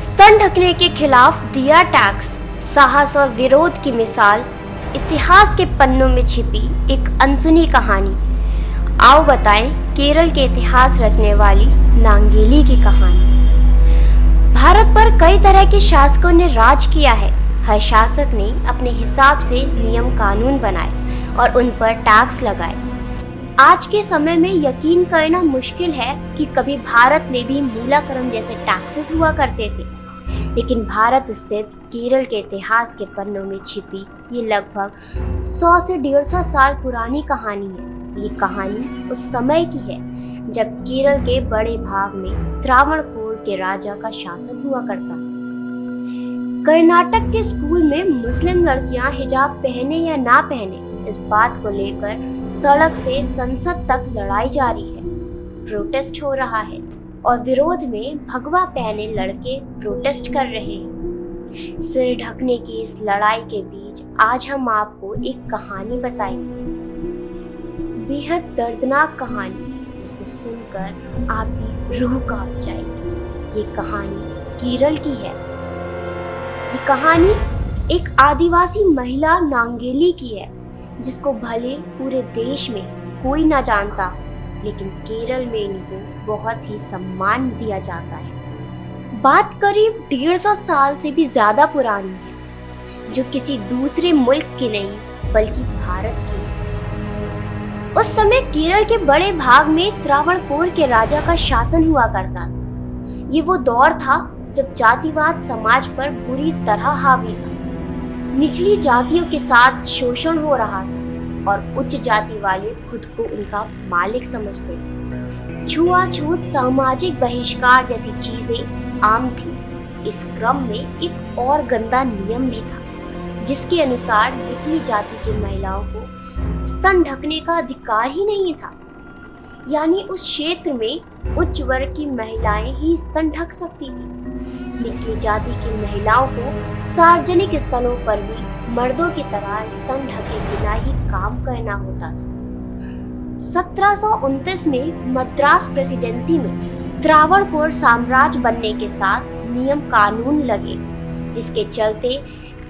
स्तन ढकने के खिलाफ दिया टैक्स, साहस और विरोध की मिसाल, इतिहास के पन्नों में छिपी एक अनसुनी कहानी। आओ बताएं केरल के इतिहास रचने वाली नांगेली की कहानी। भारत पर कई तरह के शासकों ने राज किया है। हर शासक ने अपने हिसाब से नियम कानून बनाए और उन पर टैक्स लगाए। आज के समय में यकीन करना मुश्किल है कि कभी भारत में भी मूलाकरम जैसे टैक्सेस हुआ करते थे, लेकिन भारत स्थित केरल के इतिहास के पन्नों में छिपी ये लगभग 100 से 150 साल पुरानी कहानी है। ये कहानी उस समय की है जब केरल के बड़े भाग में त्रावणकोर के राजा का शासन हुआ करता था। कर्नाटक के स्कूल में मुस्लिम लड़कियां हिजाब पहने या ना पहने, इस बात को लेकर सड़क से संसद तक लड़ाई जारी है। प्रोटेस्ट हो रहा है और विरोध में भगवा पहने लड़के प्रोटेस्ट कर रहे हैं। सिर ढकने की इस लड़ाई के बीच आज हम आपको एक कहानी बताएंगे, बेहद दर्दनाक कहानी जिसको सुनकर आपकी रूह कांप जाएगी। ये कहानी केरल की है। ये कहानी एक आदिवासी महिला नांगेली की है, जिसको भले पूरे देश में कोई ना जानता, लेकिन केरल में इनको बहुत ही सम्मान दिया जाता है। बात करीब 150 साल से भी ज्यादा पुरानी है, जो किसी दूसरे मुल्क की नहीं बल्कि भारत की है। उस समय केरल के बड़े भाग में त्रावणकोर के राजा का शासन हुआ करता था। ये वो दौर था जब जातिवाद समाज पर बुरी तरह हावी था। निचली जातियों के साथ शोषण हो रहा था और उच्च जाति वाले खुद को उनका मालिक समझते थे। छुआछूत, सामाजिक बहिष्कार जैसी चीजें आम थी। इस क्रम में एक और गंदा नियम भी था, जिसके अनुसार निचली जाति की महिलाओं को स्तन ढकने का अधिकार ही नहीं था। यानी उस क्षेत्र में उच्च वर्ग की महिलाएं ही स्तन ढक सकती थी। निचली जाति की महिलाओं को सार्वजनिक स्थलों पर भी मर्दों की तरह स्तन ढके बिना ही काम करना होता था। 1729 में मद्रास प्रेसिडेंसी में त्रावणकोर साम्राज्य बनने के साथ नियम कानून लगे, जिसके चलते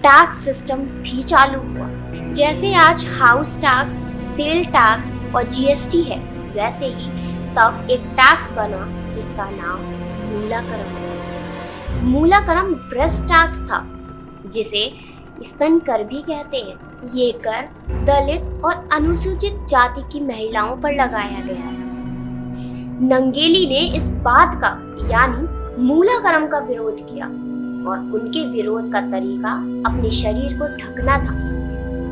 टैक्स सिस्टम भी चालू हुआ। जैसे आज हाउस टैक्स, सेल टैक्स और जीएसटी है, वैसे ही तब एक टैक्स बना जिसका नाम मूलाकरम है। मूलाकरम ब्रेस्ट टैक्स था, जिसे स्तन कर भी कहते हैं। ये कर दलित और अनुसूचित जाति की महिलाओं पर लगाया गया था। नंगेली ने इस बात का यानी मूलाकरम का विरोध किया और उनके विरोध का तरीका अपने शरीर को ढकना था।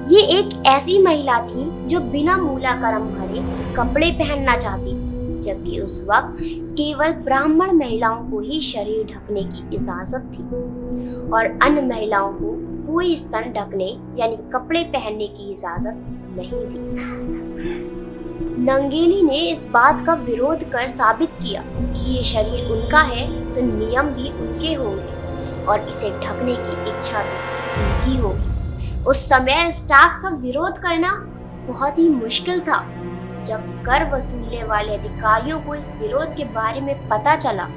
ये एक ऐसी महिला थी जो बिना मूलाकरम भरे कपड़े पहनना चाहती थी, जबकि उस वक्त केवल ब्राह्मण महिलाओं को ही शरीर ढकने की इजाजत थी और अन्य महिलाओं को कोई स्तन ढकने यानी कपड़े पहनने की इजाजत नहीं थी। नंगेली ने इस बात का विरोध कर साबित किया कि ये शरीर उनका है तो नियम भी उनके होंगे और इसे ढकने की इच्छा भी उनकी होगी। उस समय इस टैक्स का विरोध करना बहुत ही मुश्किल था। जब कर वसूलने वाले अधिकारियों को इस विरोध के बारे में पता चला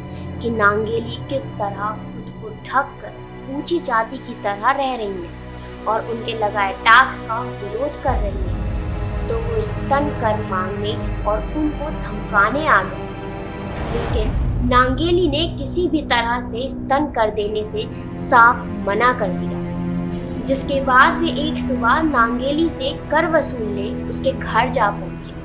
कि नांगेली किस तरह खुद को ढक कर ऊंची जाति की तरह रह रही है और उनके लगाए टैक्स का विरोध कर रही है, तो वो स्तन कर मांगने और उनको धमकाने आ गए। लेकिन नांगेली ने किसी भी तरह से स्तन कर देने से साफ मना कर दिया, जिसके बाद वे एक सुबह नांगेली से कर वसूलने उसके घर जा पहुंचे।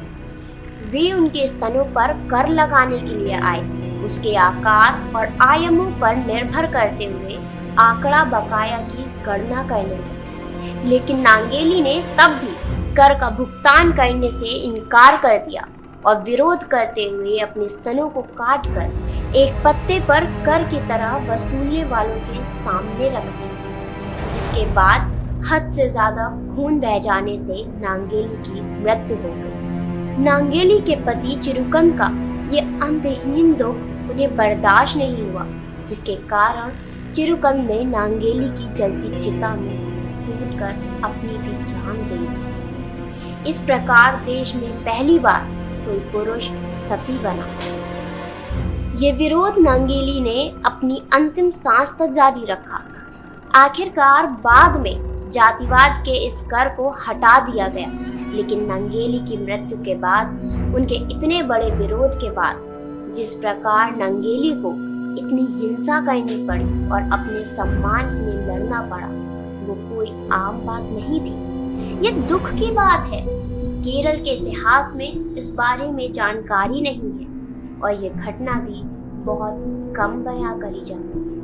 वे उनके स्तनों पर कर लगाने के लिए आए। उसके आकार और आयामों पर निर्भर करते हुए आंकड़ा बकाया की गणना करने लगे, लेकिन नांगेली ने तब भी कर का भुगतान करने से इनकार कर दिया और विरोध करते हुए अपने स्तनों को काटकर एक पत्ते पर कर की तरह वसूलने वालों के सामने रख दिया, जिसके बाद हद से ज्यादा खून बह जाने से नांगेली की मृत्यु हो गई। नांगेली के पति चिरुकन का ये अंतहीन दुख उन्हें बर्दाश्त नहीं हुआ, जिसके कारण चिरुकन ने नांगेली की जलती चिता में कूदकर अपनी भी जान दे दी। इस प्रकार देश में पहली बार कोई पुरुष सती बना। ये विरोध नंगेली ने अपनी अंतिम सांस तक जारी रखा। आखिरकार बाद में जातिवाद के इस कर को हटा दिया गया, लेकिन नंगेली की मृत्यु के बाद उनके इतने बड़े विरोध के बाद जिस प्रकार नंगेली को इतनी हिंसा करनी पड़ी और अपने सम्मान के लिए लड़ना पड़ा, वो कोई आम बात नहीं थी। ये दुख की बात है कि केरल के इतिहास में इस बारे में जानकारी नहीं है और ये घटना भी बहुत कम बयां करी जाती है।